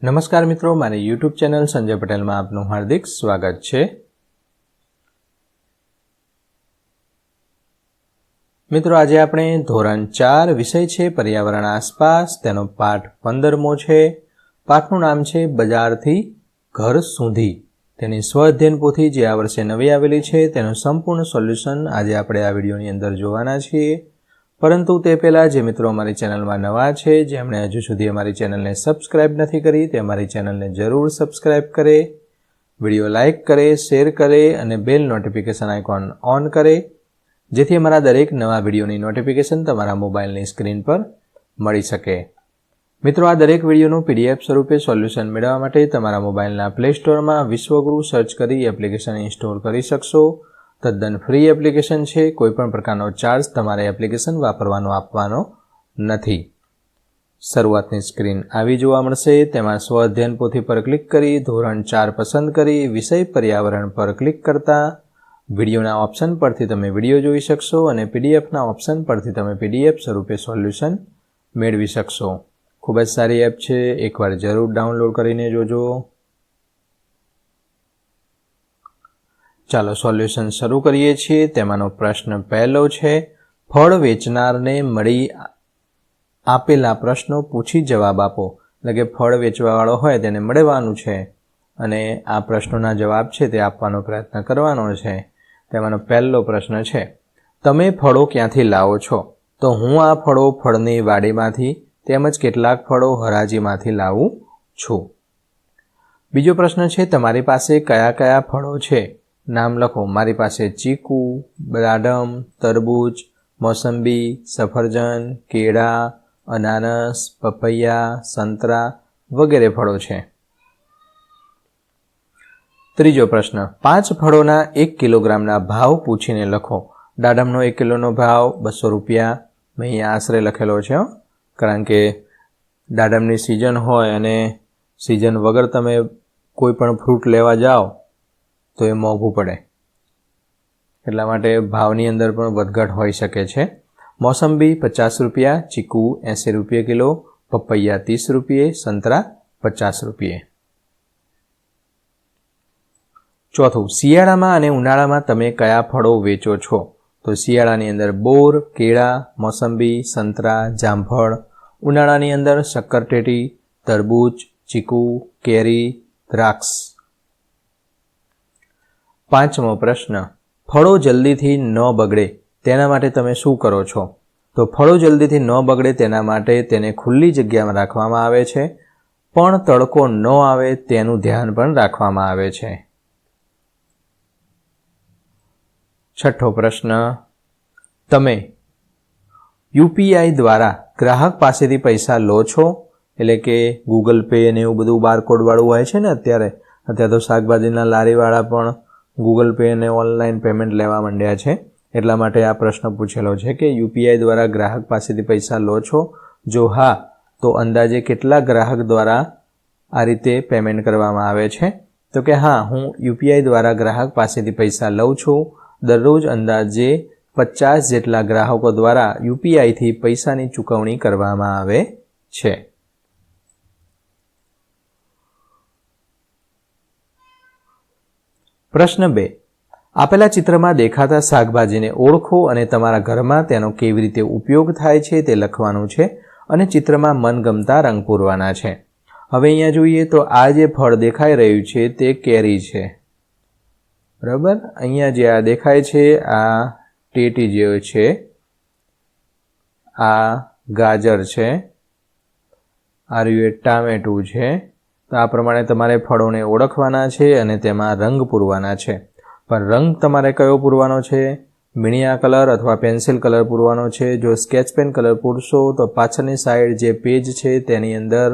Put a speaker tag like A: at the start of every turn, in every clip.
A: નમસ્કાર મિત્રો, મારી યુટ્યુબ ચેનલ સંજય પટેલમાં આપનું હાર્દિક સ્વાગત છે। મિત્રો, આજે આપણે ધોરણ 4 વિષય છે પર્યાવરણ આસપાસ, તેનો પાઠ 15મો છે। પાઠનું નામ છે બજારથી ઘર સુધી। તેની સ્વઅધ્યયન પોથી જે આ વર્ષે નવી આવેલી છે તેનું સંપૂર્ણ સોલ્યુશન આજે આપણે આ વિડીયોની અંદર જોવાના છીએ। પરંતુ તે પહેલાં જે મિત્રો અમારી ચેનલમાં નવા છે, જેમણે હજુ સુધી અમારી ચેનલને સબસ્ક્રાઇબ નથી કરી, તે અમારી ચેનલને જરૂર સબસ્ક્રાઇબ કરે, વિડીયો લાઇક કરે, શેર કરે અને બેલ નોટિફિકેશન આઇકોન ઓન કરે, જેથી અમારા દરેક નવા વિડીયોની નોટિફિકેશન તમારા મોબાઈલની સ્ક્રીન પર મળી શકે। મિત્રો, આ દરેક વિડીયોનું PDF સ્વરૂપે સોલ્યુશન મેળવવા માટે તમારા મોબાઈલના પ્લે સ્ટોરમાં વિશ્વગુરુ સર્ચ કરી એપ્લિકેશન ઇન્સ્ટોલ કરી શકશો। તદ્દન ફ્રી એપ્લિકેશન છે, કોઈપણ પ્રકારનો ચાર્જ તમારે એપ્લિકેશન વાપરવાનો આપવાનો નથી। શરૂઆતની સ્ક્રીન આવી જોવા મળશે, તેમાં સ્વઅધ્યયન પોથી પર ક્લિક કરી ધોરણ 4 પસંદ કરી વિષય પર્યાવરણ પર ક્લિક કરતા વિડીયોના ઓપ્શન પરથી તમે વિડીયો જોઈ શકશો અને PDFના ઓપ્શન પરથી તમે PDF સ્વરૂપે સોલ્યુશન મેળવી શકશો। ખૂબ જ સારી એપ છે, એકવાર જરૂર ડાઉનલોડ કરીને જોજો। ચાલો સોલ્યુશન શરૂ કરીએ છીએ। તેમાંનો પ્રશ્ન પહેલો છે, ફળ વેચનારને મળી આપેલા પ્રશ્નો પૂછી જવાબ આપો। એટલે કે ફળ વેચવાવાળો હોય તેને મળવાનું છે અને આ પ્રશ્નોના જવાબ છે તે આપવાનો પ્રયત્ન કરવાનો છે। તેમાંનો પહેલો પ્રશ્ન છે, તમે ફળો ક્યાંથી લાવો છો? તો હું આ ફળો ફળની વાડીમાંથી તેમજ કેટલાક ફળો હરાજીમાંથી લાવું છું। બીજો પ્રશ્ન છે, તમારી પાસે કયા કયા ફળો છે? નામ લખો। મારી પાસે ચીકુ, દાડમ, તરબૂચ, મોસંબી, સફરજન, કેળા, અનાનસ, પપૈયા, સંતરા વગેરે ફળો છે। ત્રીજો પ્રશ્ન, 5 ફળોના 1 કિલોગ્રામના ભાવ પૂછીને લખો। દાડમનો 1 કિલોનો ભાવ 200 રૂપિયા, મેં અહીંયા આશરે લખેલો છે, કારણ કે દાડમની સિઝન હોય અને સિઝન વગર તમે કોઈ પણ ફ્રૂટ લેવા જાઓ તો એ મોંઘું પડે, એટલા માટે ભાવની અંદર પણ વધઘટ હોઈ શકે છે। મોસંબી 50 રૂપિયા, ચીકુ 80 રૂપિયા કિલો, પપૈયા 30 રૂપિયે, સંતરા 50 રૂપિયે। ચોથું, શિયાળામાં અને ઉનાળામાં તમે કયા ફળો વેચો છો? તો શિયાળાની અંદર બોર, કેળા, મોસંબી, સંતરા, જામફળ, ઉનાળાની અંદર શક્કરટેટી, તરબૂચ, ચીકુ, કેરી, દ્રાક્ષ। પાંચમો પ્રશ્ન, ફળો જલ્દીથી ન બગડે તેના માટે તમે શું કરો છો? તો ફળો જલ્દીથી ન બગડે તેના માટે તેને ખુલ્લી જગ્યામાં રાખવામાં આવે છે, પણ તડકો ન આવે તેનું ધ્યાન પણ રાખવામાં આવે છે। છઠ્ઠો પ્રશ્ન, તમે UPI દ્વારા ગ્રાહક પાસેથી પૈસા લો છો? એટલે કે ગૂગલ પે ને એવું બધું બારકોડવાળું હોય છે ને અત્યારે તો શાકભાજીના લારીવાળા પણ ગૂગલ પે અને ઓનલાઈન પેમેન્ટ લેવા માંડ્યા છે, એટલા માટે આ પ્રશ્ન પૂછેલો છે કે UPI દ્વારા ગ્રાહક પાસેથી પૈસા લો છો? જો હા, તો અંદાજે કેટલા ગ્રાહક દ્વારા આ રીતે પેમેન્ટ કરવામાં આવે છે? તો કે હા, હું UPI દ્વારા ગ્રાહક પાસેથી પૈસા લઉં છું। દરરોજ અંદાજે 50 જેટલા ગ્રાહકો દ્વારા UPIથી પૈસાની ચૂકવણી કરવામાં આવે છે। પ્રશ્ન 2, આપેલા ચિત્રમાં દેખાતા શાકભાજીને ઓળખો અને તમારા ઘરમાં તેનો કેવી રીતે ઉપયોગ થાય છે તે લખવાનું છે અને ચિત્રમાં મનગમતા રંગ પૂરવાના છે। હવે અહીંયા જોઈએ તો આ જે ફળ દેખાઈ રહ્યું છે તે કેરી છે, બરાબર। અહીંયા જે આ દેખાય છે આ ટેટી જે છે, આ ગાજર છે, આ રહ્યું ટામેટું છે। તો આ પ્રમાણે તમારે ફળોને ઓળખવાના છે અને તેમાં રંગ પૂરવાના છે। પણ રંગ તમારે કયો પૂરવાનો છે? મીણિયા કલર અથવા પેન્સિલ કલર પૂરવાનો છે। જો સ્કેચ પેન કલર પૂરશો તો પાછળની સાઈડ જે પેજ છે તેની અંદર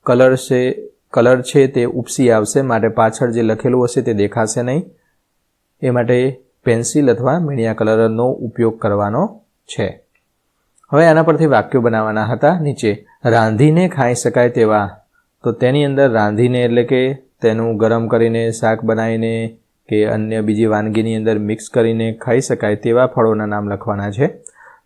A: કલર છે તે ઉપસી આવશે, માટે પાછળ જે લખેલું હશે તે દેખાશે નહીં, એ માટે પેન્સિલ અથવા મીણિયા કલરનો ઉપયોગ કરવાનો છે। હવે આના પરથી વાક્યો બનાવવાના હતા। નીચે રાંધીને ખાઈ શકાય તેવા, તો તેની અંદર રાંધીને એટલે કે તેનું ગરમ કરીને શાક બનાવીને કે અન્ય બીજી વાનગીની અંદર મિક્સ કરીને ખાઈ શકાય તેવા ફળોના નામ લખવાના છે।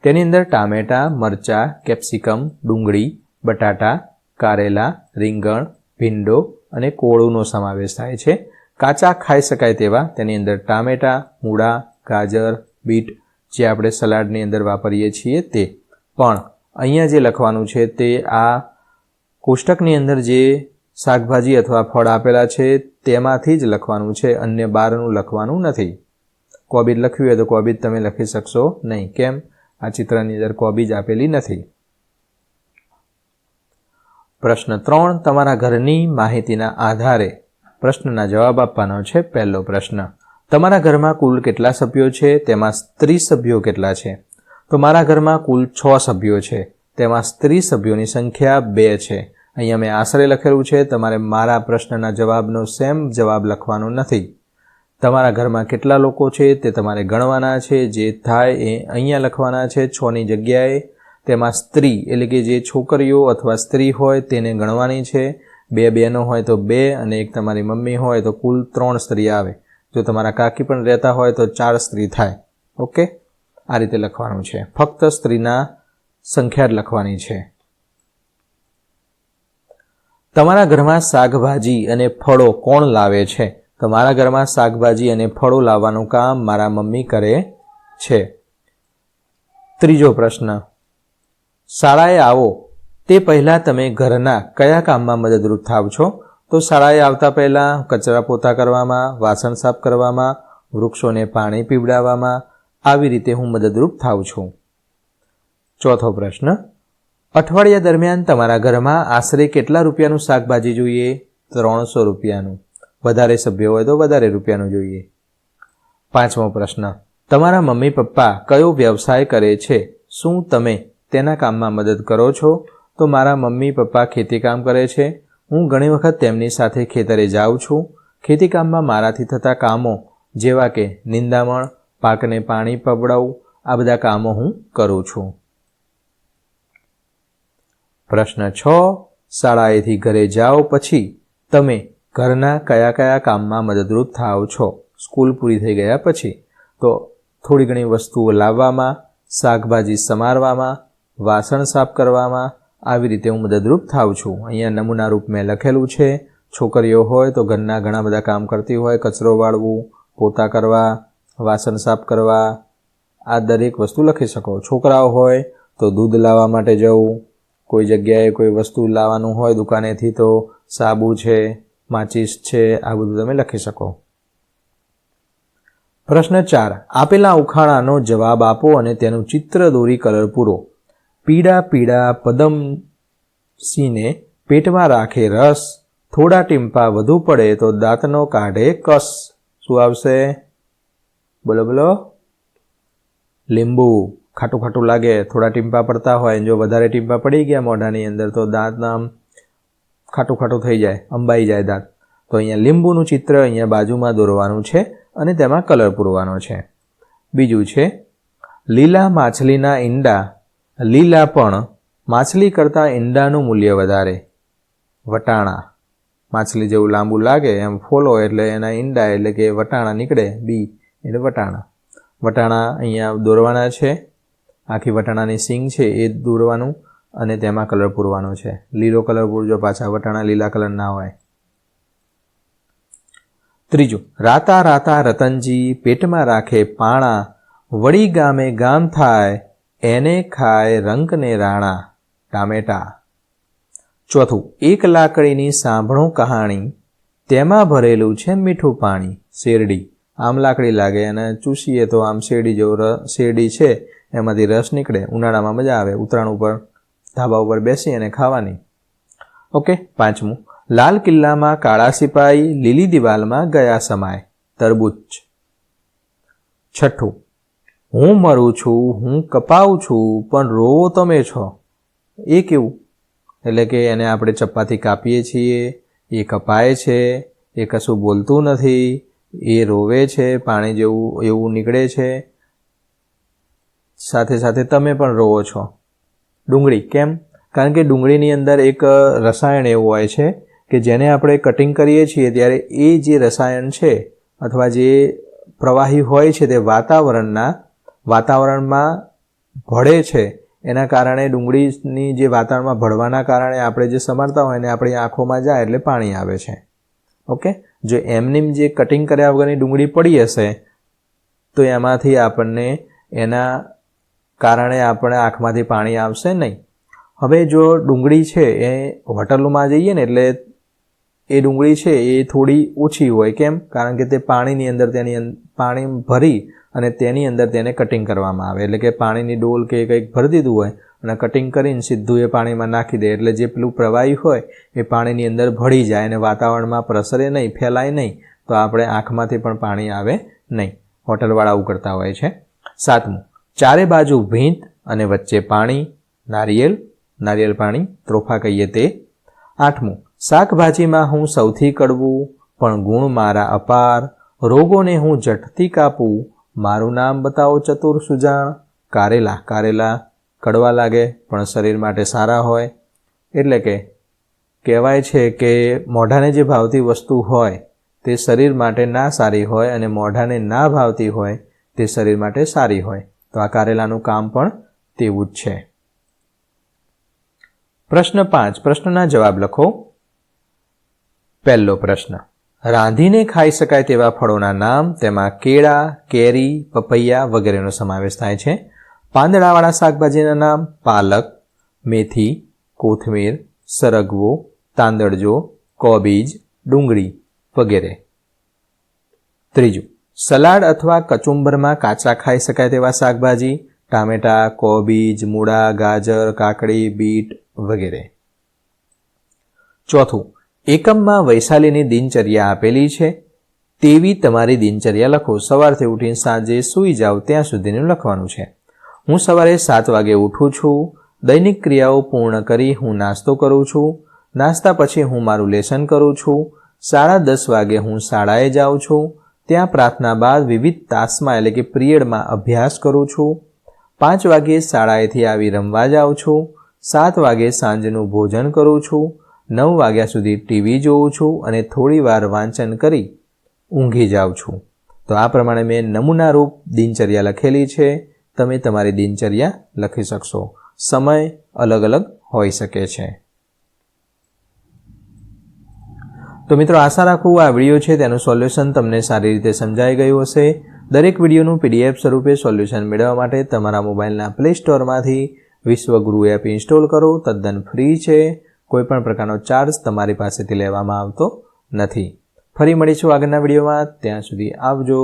A: તેની અંદર ટામેટાં, મરચાં, કેપ્સિકમ, ડુંગળી, બટાટા, કારેલા, રીંગણ, ભીંડો અને કોળુનો સમાવેશ થાય છે. કાચા ખાઈ શકાય તેવા તેની અંદર ટામેટાં, મૂળા, ગાજર, બીટ જે આપણે સલાડની અંદર વાપરીએ છીએ તે. પણ અહીંયા જે લખવાનું છે તે આ કોષ્ટકની અંદર જે શાકભાજી અથવા ફળ આપેલા છે તેમાંથી જ લખવાનું છે, અન્ય બહારનું લખવાનું નથી. કોબીજ લખ્યું હોય તો કોબીજ તમે લખી શકશો નહીં. કેમ? આ ચિત્રની અંદર કોબીજ આપેલી નથી. પ્રશ્ન 3, તમારા ઘરની માહિતીના આધારે પ્રશ્નના જવાબ આપવાનો છે. પહેલો પ્રશ્ન, તમારા ઘરમાં કુલ કેટલા સભ્યો છે? તેમાં સ્ત્રી સભ્યો કેટલા છે? તો મારા ઘરમાં કુલ 6 સભ્યો છે. તેમાં સ્ત્રી સભ્યોની સંખ્યા 2 છે. અહીંયા મેં આશરે લખેલું છે. તમારે મારા પ્રશ્નના જવાબનો સેમ જવાબ લખવાનો નથી. તમારા ઘરમાં કેટલા લોકો છે તે તમારે ગણવાના છે. જે થાય એ અહીંયા લખવાના છે 6ની જગ્યાએ. તેમાં સ્ત્રી એટલે કે જે છોકરીઓ અથવા સ્ત્રી હોય તેને ગણવાની છે. 2 બહેનો હોય તો 2 અને એક તમારી મમ્મી હોય તો કુલ 3 સ્ત્રી આવે. જો તમારા કાકી પણ રહેતા હોય તો 4 સ્ત્રી થાય. ઓકે, આ રીતે લખવાનું છે. ફક્ત સ્ત્રીના સંખ્યા જ લખવાની છે. તમારા ઘરમાં શાકભાજી અને ફળો કોણ લાવે છે? તો મારા ઘરમાં શાકભાજી અને ફળો લાવવાનું કામ મારા મમ્મી કરે છે. ત્રીજો પ્રશ્ન, શાળાએ આવો તે પહેલાં તમે ઘરના કયા કામમાં મદદરૂપ થાવ છો? તો શાળાએ આવતા પહેલાં કચરા પોતા કરવામાં, વાસણ સાફ કરવામાં, વૃક્ષોને પાણી પીવડાવવામાં, આવી રીતે હું મદદરૂપ થાઉં છું. ચોથો પ્રશ્ન, અઠવાડિયા દરમિયાન તમારા ઘરમાં આશરે કેટલા રૂપિયાનું શાકભાજી જોઈએ? 300 રૂપિયાનું. વધારે સભ્યો હોય તો વધારે રૂપિયાનું જોઈએ. પાંચમો પ્રશ્ન, તમારા મમ્મી પપ્પા કયો વ્યવસાય કરે છે? શું તમે તેના કામમાં મદદ કરો છો? તો મારા મમ્મી પપ્પા ખેતી કામ કરે છે. હું ઘણી વખત તેમની સાથે ખેતરે જાઉં છું. ખેતી કામમાં મારાથી થતા કામો જેવા કે નિંદામણ, પાકને પાણી પવડાવવું, આ બધા કામો હું કરું છું. પ્રશ્ન 6, શાળાએથી ઘરે જાઓ પછી તમે ઘરના કયા કયા કામમાં મદદરૂપ થાવ છો? સ્કૂલ પૂરી થઈ ગયા પછી તો થોડી ઘણી વસ્તુઓ લાવવામાં, શાકભાજી સમારવામાં, વાસણ સાફ કરવામાં, આવી રીતે હું મદદરૂપ થાઉં છું. અહીંયા નમૂના રૂપ મેં લખેલું છે. છોકરીઓ હોય તો ઘરના ઘણા બધા કામ કરતી હોય, કચરો વાળવું, પોતા કરવા, વાસણ સાફ કરવા, આ દરેક વસ્તુ લખી શકો. છોકરાઓ હોય તો દૂધ લાવવા માટે જવું, કોઈ જગ્યાએ કોઈ વસ્તુ લાવવાનું હોય દુકાનેથી તો સાબુ છે, માચીસ છે, આ બધું તમે લખી શકો. પ્રશ્ન 4, આપેલા ઉખાણાનો જવાબ આપો અને તેનું ચિત્ર દોરી કલર પૂરો. પીળા પીળા પદમસીને પેટમાં રાખે રસ, થોડા ટીમ્પા વધુ પડે તો દાંતનો કાઢે કસ. શું આવશે? બોલો બોલો. લીંબુ ખાટું ખાટું લાગે, થોડા ટીમ્પા પડતા હોય, જો વધારે ટીમ્પા પડી ગયા મોઢાની અંદર તો દાંત આમ ખાટું ખાટું થઈ જાય, અંબાઈ જાય દાંત. તો અહીંયા લીંબુનું ચિત્ર અહીંયા બાજુમાં દોરવાનું છે અને તેમાં કલર પૂરવાનો છે. બીજું છે, લીલા માછલીના ઈંડા લીલા પણ માછલી કરતાં ઈંડાનું મૂલ્ય વધારે. વટાણા માછલી જેવું લાંબુ લાગે એમ ફોલો એટલે એના ઈંડા એટલે કે વટાણા નીકળે, બી એટલે વટાણા. વટાણા અહીંયા દોરવાના છે. આખી વટાણાની સિંગ છે એ દોરવાનું અને તેમાં કલર પૂરવાનો છે. લીલો કલર પૂરજો, પાછા વટાણા લીલા કલર ના હોય. ત્રીજું, રાતા રાતા રતનજી પેટમાં રાખે પાણા, વળી ગામે ગામ થાય એને ખાય રંકને રાણા. ટામેટા. ચોથું, એક લાકડીની સાંભળો કહાણી, તેમાં ભરેલું છે મીઠું પાણી. શેરડી. આમ લાકડી લાગે અને ચૂસીએ તો આમ શેરડી જેવો શેરડી છે એમાંથી રસ નીકળે. ઉનાળામાં મજા આવે ઉતરાણ ઉપર ધાબા ઉપર બેસી અને ખાવાની. ઓકે. પાંચમું, લાલ કિલ્લામાં કાળા સિપાઈ, લીલી દિવાલમાં ગયા સમાય. તરબૂચ. છઠ્ઠું, હું મરું છું, હું કપાઉં છું, પણ રોવો તમે છો. એ કેવું? એટલે કે એને આપણે ચપ્પાથી કાપીએ છીએ, એ કપાય છે, એ કશું બોલતું નથી, એ રોવે છે, પાણી જેવું એવું નીકળે છે, સાથે સાથે તમે પણ રોવો છો. ડુંગળી. કેમ? કારણ કે ડુંગળીની અંદર એક રસાયણ એવું હોય છે કે જેને આપણે કટિંગ કરીએ છીએ ત્યારે એ જે રસાયણ છે અથવા જે પ્રવાહી હોય છે તે વાતાવરણમાં ભળે છે, એના કારણે ડુંગળીની જે વાતાવરણમાં ભળવાના કારણે આપણે જે સમારતા હોય ને આપણી આંખોમાં જાય એટલે પાણી આવે છે. ઓકે, જો એમનેમ જે કટિંગ કર્યા વગરની ડુંગળી પડી હશે તો એમાંથી આપણને એના કારણે આપણે આંખમાંથી પાણી આવશે નહીં. હવે જો ડુંગળી છે એ હોટલમાં જઈએ ને એટલે એ ડુંગળી છે એ થોડી ઓછી હોય. કેમ? કારણ કે તે પાણીની અંદર પાણી ભરી અને તેની અંદર તેને કટિંગ કરવામાં આવે. એટલે કે પાણીની ડોલ કે કંઈક ભરી દીધું હોય અને કટિંગ કરીને સીધું એ પાણીમાં નાખી દે એટલે જે પેલું પ્રવાહી હોય એ પાણીની અંદર ભળી જાય અને વાતાવરણમાં પ્રસરે નહીં, ફેલાય નહીં, તો આપણે આંખમાંથી પણ પાણી આવે નહીં. હોટલવાળા આવું કરતા હોય છે. 7મું, ચારે બાજુ ભીંત અને વચ્ચે પાણી, નારિયેળ પાણી, ત્રોફા કહીએ તે. 8મું, શાકભાજીમાં હું સૌથી કડવું, પણ ગુણ મારા અપાર, રોગોને હું ઝટથી કાપું, મારું નામ બતાવો ચતુર સુજાણ. કારેલા કડવા લાગે પણ શરીર માટે સારા હોય. એટલે કે કહેવાય છે કે મોઢાને જે ભાવતી વસ્તુ હોય તે શરીર માટે ના સારી હોય અને મોઢાને ના ભાવતી હોય તે શરીર માટે સારી હોય. તો આ કારેલાનું કામ પણ તેવું જ છે. પ્રશ્ન 5, પ્રશ્નના જવાબ લખો. પહેલો પ્રશ્ન, રાંધીને ખાઈ શકાય તેવા ફળોના નામ. તેમાં કેળા, કેરી, પપૈયા વગેરેનો સમાવેશ થાય છે. પાંદડાવાળા શાકભાજીના નામ: પાલક, મેથી, કોથમીર, સરગવો, તાંદળજો, કોબીજ, ડુંગળી વગેરે. ત્રીજું, સલાડ અથવા કચુંબરમાં કાચા ખાઈ શકાય તેવા શાકભાજી: ટામેટા, કોબીજ, મૂળા, ગાજર, કાકડી, બીટ વગેરે. ચોથું, એકમમાં વૈશાલીની દિનચર્યા આપેલી છે તેવી તમારી દિનચર્યા લખો. સવારથી ઉઠીને સાંજે સૂઈ જાઓ ત્યાં સુધીનું લખવાનું છે. હું સવારે 7 વાગે ઉઠું છું. દૈનિક ક્રિયાઓ પૂર્ણ કરી હું નાસ્તો કરું છું. નાસ્તા પછી હું મારું લેસન કરું છું. 10:30 વાગે હું શાળાએ જાઉં છું. ત્યાં પ્રાર્થના બાદ વિવિધ તાસમાં એટલે કે પિરિયડમાં અભ્યાસ કરું છું. 5 વાગે શાળાએથી આવી રમવા જાઉં છું. 7 વાગે સાંજનું ભોજન કરું છું. 9 વાગ્યા સુધી ટીવી જોઉં છું અને થોડી વાર વાંચન કરી ઊંઘી જાઉં છું. તો આ પ્રમાણે મેં નમૂનારૂપ દિનચર્યા લખેલી છે. તમે તમારી દિનચર્યા લખી શકશો. સમય અલગ અલગ હોઈ શકે છે. તો મિત્રો, આશા રાખું આ વિડીયો છે તેનું સોલ્યુશન તમને સારી રીતે સમજાઈ ગયું હશે. દરેક વિડીયોનું PDF સ્વરૂપે સોલ્યુશન મેળવવા માટે તમારા મોબાઈલના પ્લે સ્ટોરમાંથી વિશ્વગુરુ એપ ઇન્સ્ટોલ કરો. તદ્દન ફ્રી છે. કોઈપણ પ્રકારનો ચાર્જ તમારી પાસેથી લેવામાં આવતો નથી. ફરી મળીશું આગળના વિડીયોમાં. ત્યાં સુધી આવજો.